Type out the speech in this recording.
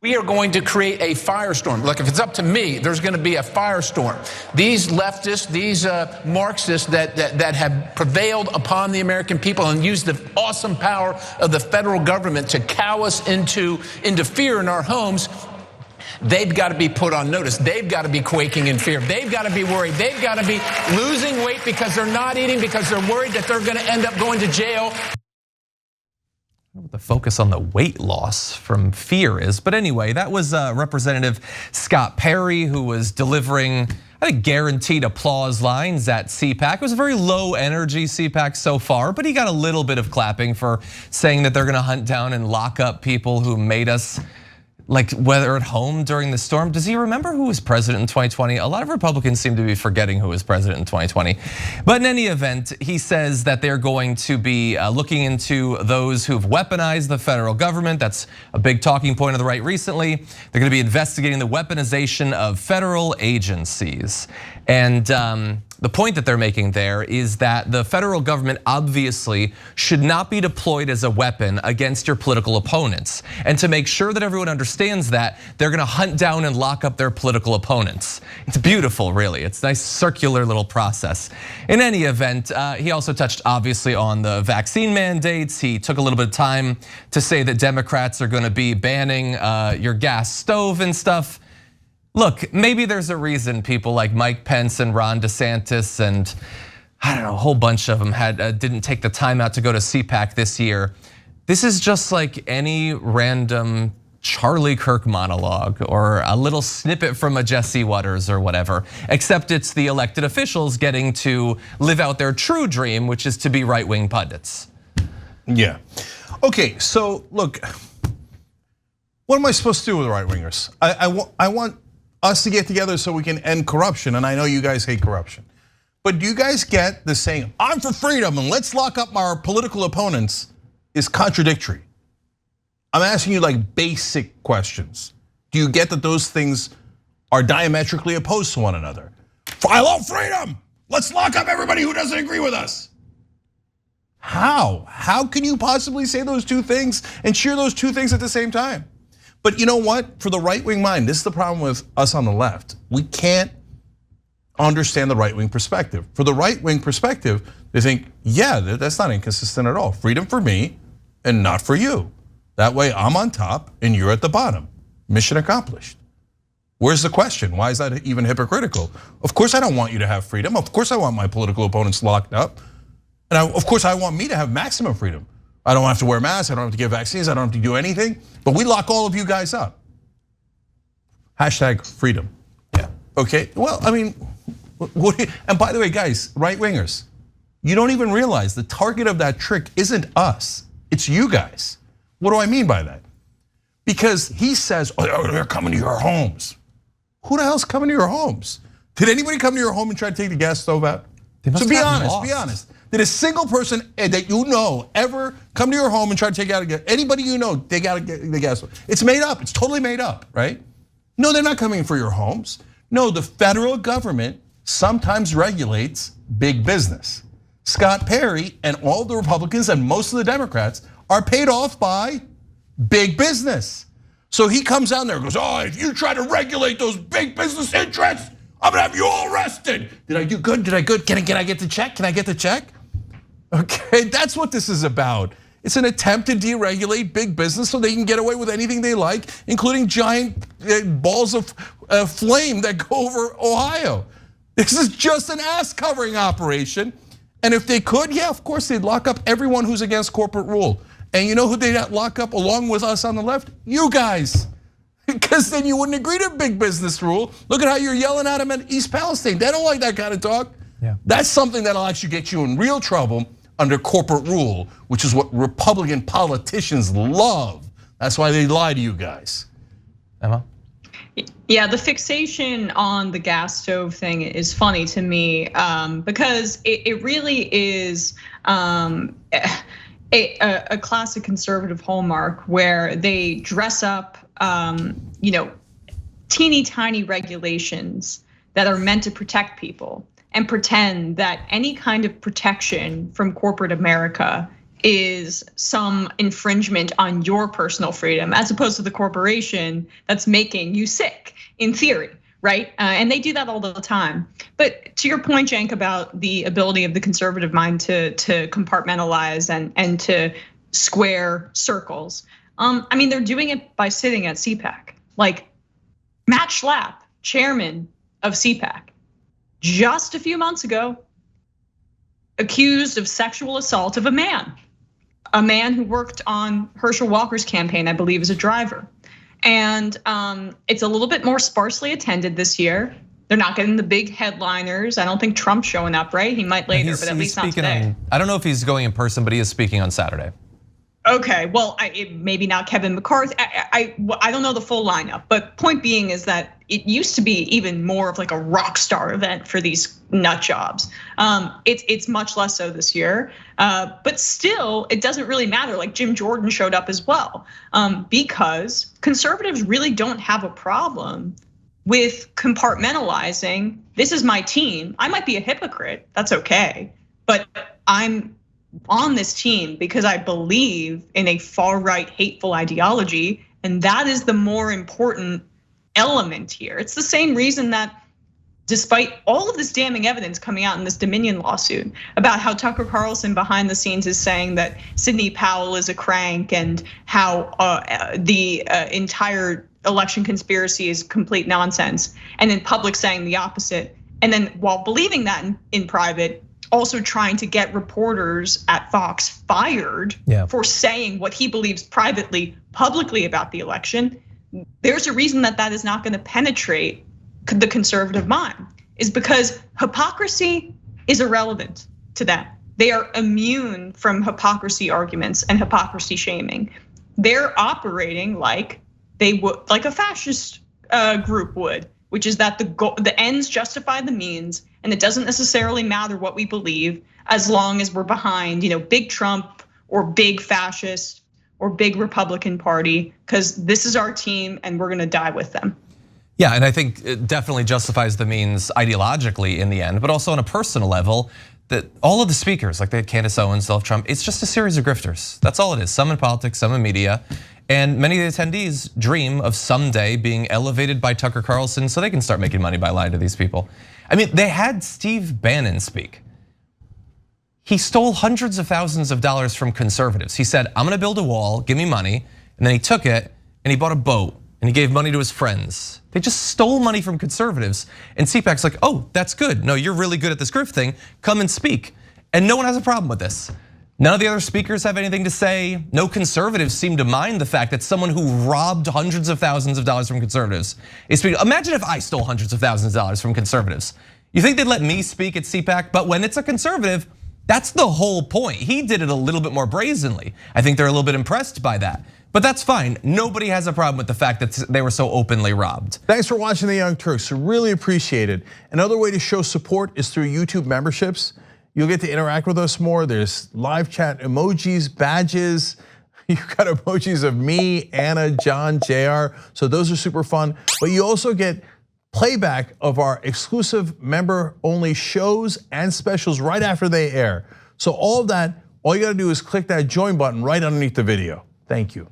We are going to create a firestorm. Look, if it's up to me, there's going to be a firestorm. These leftists, these Marxists that have prevailed upon the American people and used the awesome power of the federal government to cow us into fear in our homes, they've got to be put on notice. They've got to be quaking in fear. They've got to be worried. They've got to be losing weight because they're not eating, because they're worried that they're going to end up going to jail. What the focus on the weight loss from fear is. But anyway, that was Representative Scott Perry, who was delivering, I think, guaranteed applause lines at CPAC. It was a very low energy CPAC so far, but he got a little bit of clapping for saying that they're gonna hunt down and lock up people who made us like weather at home during the storm. Does he remember who was president in 2020? A lot of Republicans seem to be forgetting who was president in 2020. But in any event, he says that they're going to be looking into those who've weaponized the federal government. That's a big talking point of the right recently. They're gonna be investigating the weaponization of federal agencies. And the point that they're making there is that the federal government obviously should not be deployed as a weapon against your political opponents. And to make sure that everyone understands that, they're gonna hunt down and lock up their political opponents. It's beautiful, really. It's a nice circular little process. In any event, he also touched obviously on the vaccine mandates. He took a little bit of time to say that Democrats are gonna be banning your gas stove and stuff. Look, maybe there's a reason people like Mike Pence and Ron DeSantis and I don't know, a whole bunch of them didn't take the time out to go to CPAC this year. This is just like any random Charlie Kirk monologue or a little snippet from a Jesse Waters or whatever, except it's the elected officials getting to live out their true dream, which is to be right-wing pundits. Yeah, okay, so look, what am I supposed to do with right-wingers? I want us to get together so we can end corruption, and I know you guys hate corruption. But do you guys get the saying, I'm for freedom and let's lock up our political opponents, is contradictory? I'm asking you like basic questions. Do you get that those things are diametrically opposed to one another? I love freedom, let's lock up everybody who doesn't agree with us. How can you possibly say those two things and cheer those two things at the same time? But you know what, for the right-wing mind, this is the problem with us on the left. We can't understand the right-wing perspective. For the right-wing perspective, they think, yeah, that's not inconsistent at all. Freedom for me and not for you. That way I'm on top and you're at the bottom. Mission accomplished. Where's the question? Why is that even hypocritical? Of course I don't want you to have freedom. Of course I want my political opponents locked up. And of course I want me to have maximum freedom. I don't have to wear masks, I don't have to get vaccines, I don't have to do anything, but we lock all of you guys up. Hashtag freedom. Yeah, okay, well, I mean, and by the way, guys, right-wingers, you don't even realize the target of that trick isn't us, it's you guys. What do I mean by that? Because he says, oh, they're coming to your homes. Who the hell's coming to your homes? Did anybody come to your home and try to take the gas stove out? So be honest. Did a single person that you know ever come to your home and try to take out a gas? Anybody you know take out the gas stove? It's made up, it's totally made up, right? No, they're not coming for your homes. No, the federal government sometimes regulates big business. Scott Perry and all the Republicans and most of the Democrats are paid off by big business. So he comes down there and goes, oh, if you try to regulate those big business interests, I'm gonna have you all arrested. Did I do good? Did I good? Can I get the check? Can I get the check? Okay, that's what this is about. It's an attempt to deregulate big business so they can get away with anything they like, including giant balls of flame that go over Ohio. This is just an ass covering operation. And if they could, yeah, of course they'd lock up everyone who's against corporate rule. And you know who they'd lock up along with us on the left? You guys. Because then you wouldn't agree to big business rule. Look at how you're yelling at them at East Palestine. They don't like that kind of talk. Yeah. That's something that'll actually get you in real trouble under corporate rule, which is what Republican politicians love. That's why they lie to you guys. Emma? Yeah, the fixation on the gas stove thing is funny to me because it really is a classic conservative hallmark where they dress up teeny tiny regulations that are meant to protect people and pretend that any kind of protection from corporate America is some infringement on your personal freedom, as opposed to the corporation that's making you sick, in theory, right? And they do that all the time. But to your point, Cenk, about the ability of the conservative mind to compartmentalize and to square circles. I mean, they're doing it by sitting at CPAC. Like Matt Schlapp, chairman of CPAC, just a few months ago, accused of sexual assault of a man who worked on Herschel Walker's campaign, I believe, as a driver. And it's a little bit more sparsely attended this year. They're not getting the big headliners. I don't think Trump's showing up, right? He might later, but at least not today. I don't know if he's going in person, but he is speaking on Saturday. Okay, well, maybe not Kevin McCarthy. I don't know the full lineup, but point being is that it used to be even more of like a rock star event for these nut jobs. It's much less so this year, but still, it doesn't really matter. Like Jim Jordan showed up as well, because conservatives really don't have a problem with compartmentalizing. This is my team. I might be a hypocrite. That's okay, but I'm on this team because I believe in a far right hateful ideology, and that is the more important element here. It's the same reason that despite all of this damning evidence coming out in this Dominion lawsuit about how Tucker Carlson behind the scenes is saying that Sidney Powell is a crank and how the entire election conspiracy is complete nonsense, and in public saying the opposite, and then while believing that in private, also trying to get reporters at Fox fired for saying what he believes privately, publicly about the election. There's a reason that is not going to penetrate the conservative mind, is because hypocrisy is irrelevant to them. They are immune from hypocrisy arguments and hypocrisy shaming. They're operating like they would, like a fascist group would, which is that the ends justify the means, and it doesn't necessarily matter what we believe as long as we're behind, big Trump or big fascist or big Republican Party, because this is our team and we're gonna die with them. Yeah, and I think it definitely justifies the means ideologically in the end, but also on a personal level, that all of the speakers, like they had Candace Owens, Trump, it's just a series of grifters. That's all it is, some in politics, some in media. And many of the attendees dream of someday being elevated by Tucker Carlson so they can start making money by lying to these people. I mean, they had Steve Bannon speak. He stole hundreds of thousands of dollars from conservatives. He said, I'm gonna build a wall, give me money. And then he took it and he bought a boat and he gave money to his friends. They just stole money from conservatives. And CPAC's like, oh, that's good. No, you're really good at this grift thing. Come and speak. And no one has a problem with this. None of the other speakers have anything to say. No conservatives seem to mind the fact that someone who robbed hundreds of thousands of dollars from conservatives is speaking. Imagine if I stole hundreds of thousands of dollars from conservatives. You think they'd let me speak at CPAC? But when it's a conservative, that's the whole point. He did it a little bit more brazenly. I think they're a little bit impressed by that. But that's fine. Nobody has a problem with the fact that they were so openly robbed. Thanks for watching the Young Turks. Really appreciate it. Another way to show support is through YouTube memberships. You'll get to interact with us more. There's live chat emojis, badges. You've got emojis of me, Anna, John, JR. So those are super fun. But you also get playback of our exclusive member-only shows and specials right after they air. So all of that, all you gotta do is click that join button right underneath the video. Thank you.